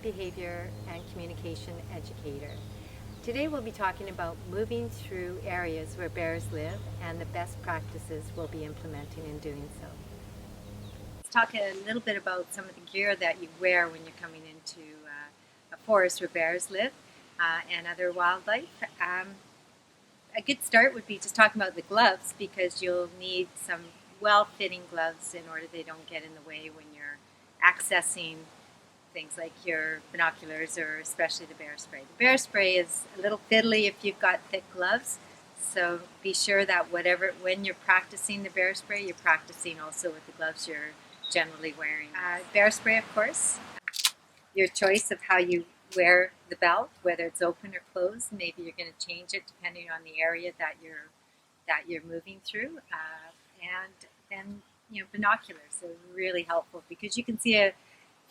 behavior and communication educator. Today we'll be talking about moving through areas where bears live and the best practices we'll be implementing in doing so. Let's talk a little bit about some of the gear that you wear when you're coming into a forest where bears live and other wildlife. A good start would be just talking about the gloves, because you'll need some well-fitting gloves in order they don't get in the way when you're accessing things like your binoculars or especially the bear spray. The bear spray is a little fiddly if you've got thick gloves, so be sure that when you're practicing the bear spray, you're practicing also with the gloves you're generally wearing. Bear spray, of course, your choice of how you wear the belt, whether it's open or closed. Maybe you're going to change it depending on the area that you're moving through. And then binoculars are really helpful, because you can see if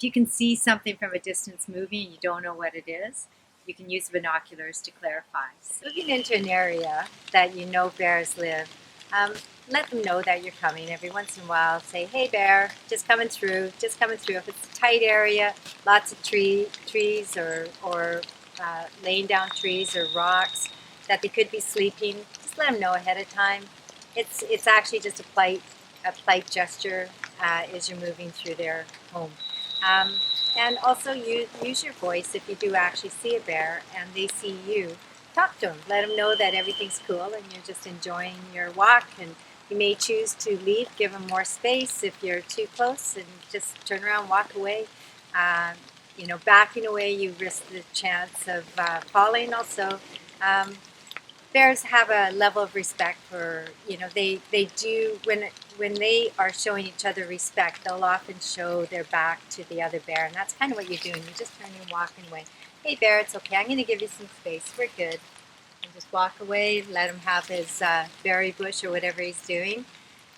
you can see something from a distance moving and you don't know what it is, you can use binoculars to clarify. Moving into an area that you know bears live, let them know that you're coming. Every once in a while, say, "Hey bear, just coming through, just coming through." If it's a tight area, lots of trees or laying down trees or rocks that they could be sleeping, just let them know ahead of time. It's actually just a polite gesture as you're moving through their home. And also use your voice if you do actually see a bear and they see you. Talk to them. Let them know that everything's cool and you're just enjoying your walk, and you may choose to leave, give them more space if you're too close, and just turn around, walk away. Backing away, you risk the chance of falling also. Bears have a level of respect for, they do, when they are showing each other respect, they'll often show their back to the other bear, and that's kind of what you're doing. You're just turning and walking away. "Hey bear, it's okay, I'm going to give you some space, we're good." And just walk away, let him have his berry bush or whatever he's doing.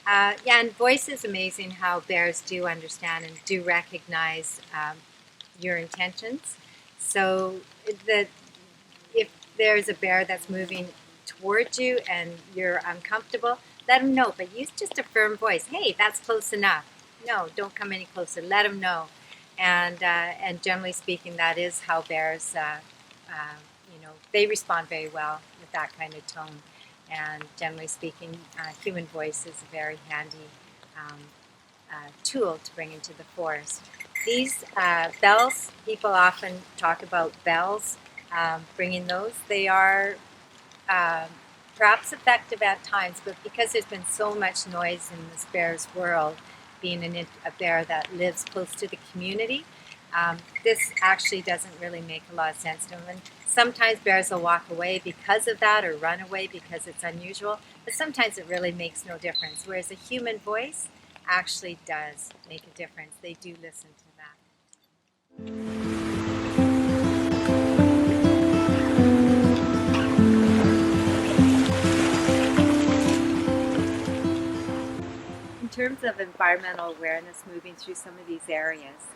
And voice is amazing how bears do understand and do recognize your intentions. So if there's a bear that's moving towards you and you're uncomfortable, let them know, but use just a firm voice. "Hey, that's close enough. No, don't come any closer." Let them know. And generally speaking, that is how bears, they respond very well with that kind of tone. And generally speaking, human voice is a very handy tool to bring into the forest. These bells, people often talk about bells, bringing those. They are perhaps effective at times, but because there's been so much noise in this bear's world, being a bear that lives close to the community, this actually doesn't really make a lot of sense to them. And sometimes bears will walk away because of that, or run away because it's unusual, but sometimes it really makes no difference, whereas a human voice actually does make a difference. They do listen to that. In terms of environmental awareness, moving through some of these areas,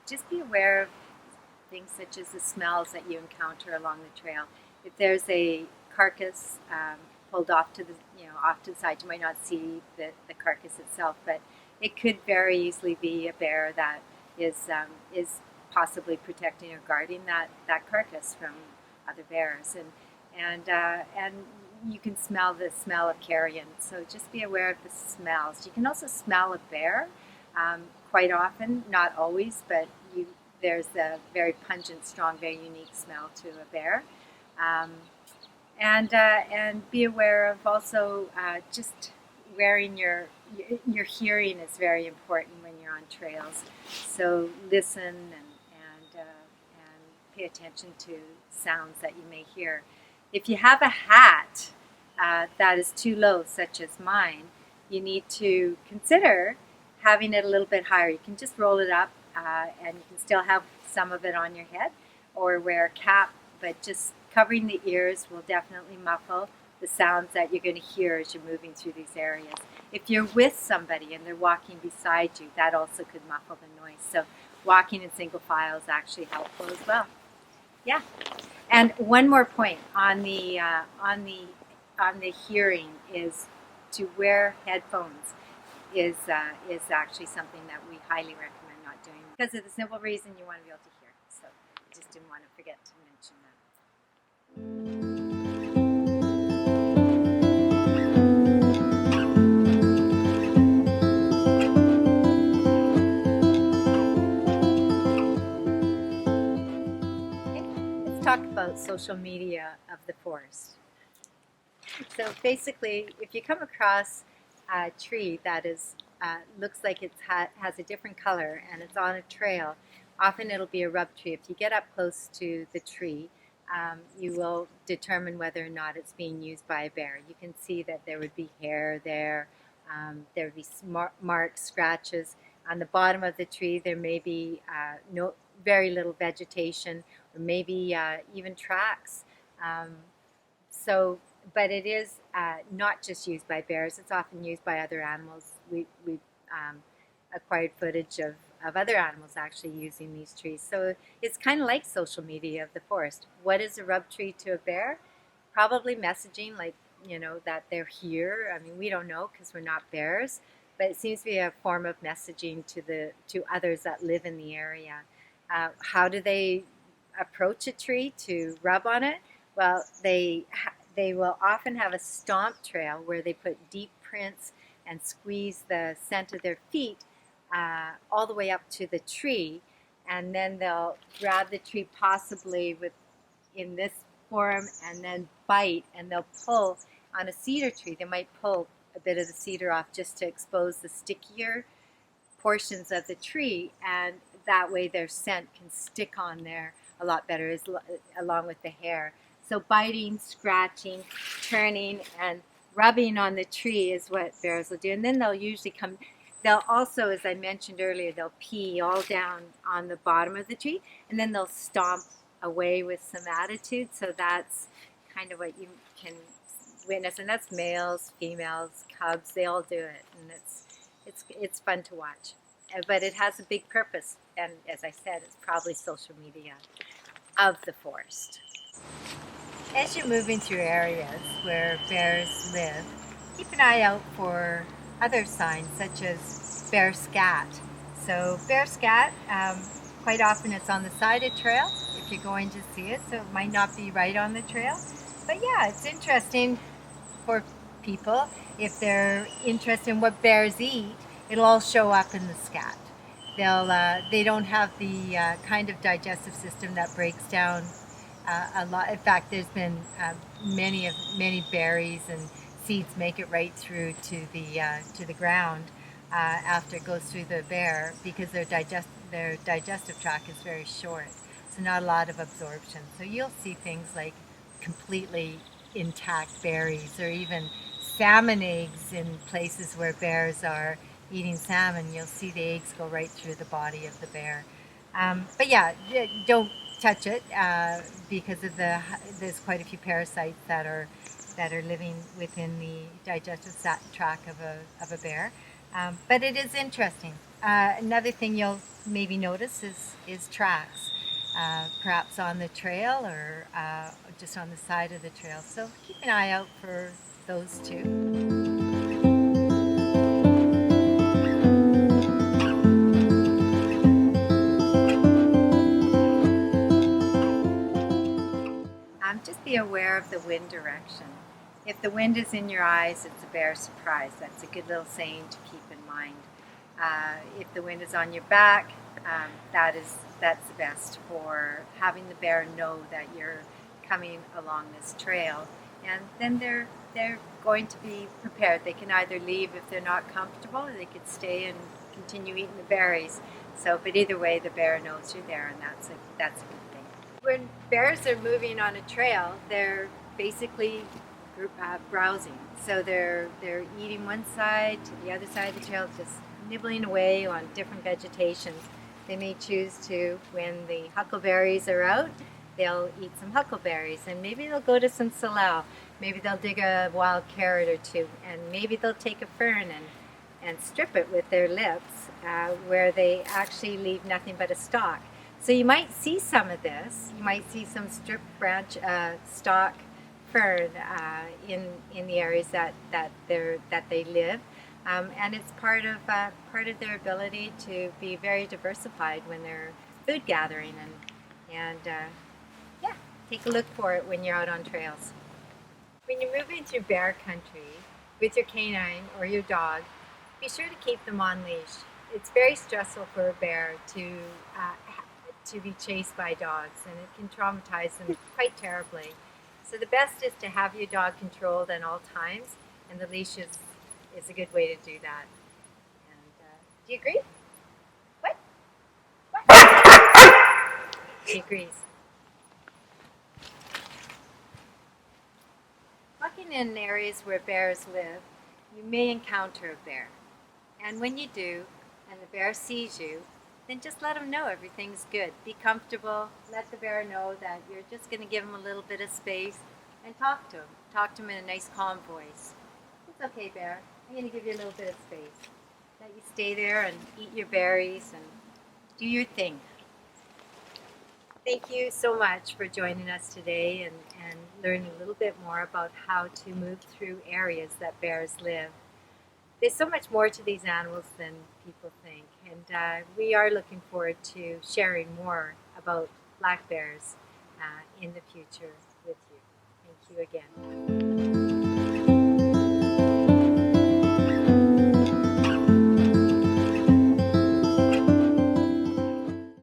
just be aware of things such as the smells that you encounter along the trail. If there's a carcass pulled off to the side, you might not see the carcass itself, but it could very easily be a bear that is possibly protecting or guarding that carcass from other bears, and you can smell the smell of carrion. So just be aware of the smells. You can also smell a bear quite often, not always, but there's a very pungent, strong, very unique smell to a bear. And be aware of also just wearing your hearing is very important when you're on trails. So listen and pay attention to sounds that you may hear. If you have a hat that is too low, such as mine, you need to consider having it a little bit higher. You can just roll it up and you can still have some of it on your head, or wear a cap, but just covering the ears will definitely muffle the sounds that you're going to hear as you're moving through these areas. If you're with somebody and they're walking beside you, that also could muffle the noise. So walking in single file is actually helpful as well. Yeah. And one more point on the hearing is to wear headphones is actually something that we highly recommend not doing, because of the simple reason you want to be able to hear. just didn't want to forget to mention that. Let's talk about social media of the forest. So basically, if you come across a tree that is looks like it has a different color and it's on a trail, often it'll be a rub tree. If you get up close to the tree, you will determine whether or not it's being used by a bear. You can see that there would be hair there. There would be marks, scratches. On the bottom of the tree, there may be very little vegetation, or maybe even tracks. But it is not just used by bears. It's often used by other animals. We've acquired footage of other animals actually using these trees. So it's kind of like social media of the forest. What is a rub tree to a bear? Probably messaging, like, that they're here. I mean, we don't know because we're not bears, but it seems to be a form of messaging to others that live in the area. How do they approach a tree to rub on it? Well, they will often have a stomp trail where they put deep prints and squeeze the scent of their feet all the way up to the tree, and then they'll grab the tree possibly in this form and then bite, and they'll pull on a cedar tree. They might pull a bit of the cedar off just to expose the stickier portions of the tree, and that way their scent can stick on there a lot better along with the hair. So biting, scratching, turning, and rubbing on the tree is what bears will do. And then they'll also, as I mentioned earlier, they'll pee all down on the bottom of the tree, and then they'll stomp away with some attitude. So that's kind of what you can witness. And that's males, females, cubs, they all do it. And it's fun to watch. But it has a big purpose. And as I said, it's probably social media of the forest. As you're moving through areas where bears live, keep an eye out for other signs such as bear scat. So bear scat, quite often it's on the side of trail if you're going to see it, so it might not be right on the trail. But yeah, it's interesting for people. If they're interested in what bears eat, it'll all show up in the scat. They don't have the kind of digestive system that breaks down a lot. In fact, there's been many berries and seeds make it right through to the ground after it goes through the bear, because their digestive tract is very short, so not a lot of absorption. So you'll see things like completely intact berries, or even salmon eggs in places where bears are eating salmon. You'll see the eggs go right through the body of the bear. But yeah, don't touch it because there's quite a few parasites that are living within the digestive tract of a bear. But it is interesting. Another thing you'll maybe notice is tracks, perhaps on the trail or just on the side of the trail. So keep an eye out for those too. Just be aware of the wind direction. If the wind is in your eyes, it's a bear surprise. That's a good little saying to keep in mind. If the wind is on your back, that's the best for having the bear know that you're coming along this trail. And then they're going to be prepared. They can either leave if they're not comfortable, or they could stay and continue eating the berries. But either way, the bear knows you're there, and that's a good thing. When bears are moving on a trail, they're basically browsing. So they're eating one side to the other side of the trail, just nibbling away on different vegetations. They may choose to, when the huckleberries are out, they'll eat some huckleberries, and maybe they'll go to some salal. Maybe they'll dig a wild carrot or two, and maybe they'll take a fern and strip it with their lips, where they actually leave nothing but a stalk. So you might see some of this. You might see some strip branch stalk fern in the areas that they live, and it's part of their ability to be very diversified when they're food gathering And yeah, take a look for it when you're out on trails. When you're moving through bear country with your canine or your dog, be sure to keep them on leash. It's very stressful for a bear to be chased by dogs, and it can traumatize them quite terribly. So the best is to have your dog controlled at all times, and the leash is a good way to do that. And do you agree? What? What? She agrees. Walking in areas where bears live, you may encounter a bear. And when you do, and the bear sees you, then just let him know everything's good. Be comfortable. Let the bear know that you're just going to give him a little bit of space and talk to him. Talk to him in a nice, calm voice. It's okay, bear. I'm going to give you a little bit of space. Let you stay there and eat your berries and do your thing. Thank you so much for joining us today and learning a little bit more about how to move through areas that bears live. There's so much more to these animals than people think, and we are looking forward to sharing more about black bears in the future with you. Thank you again.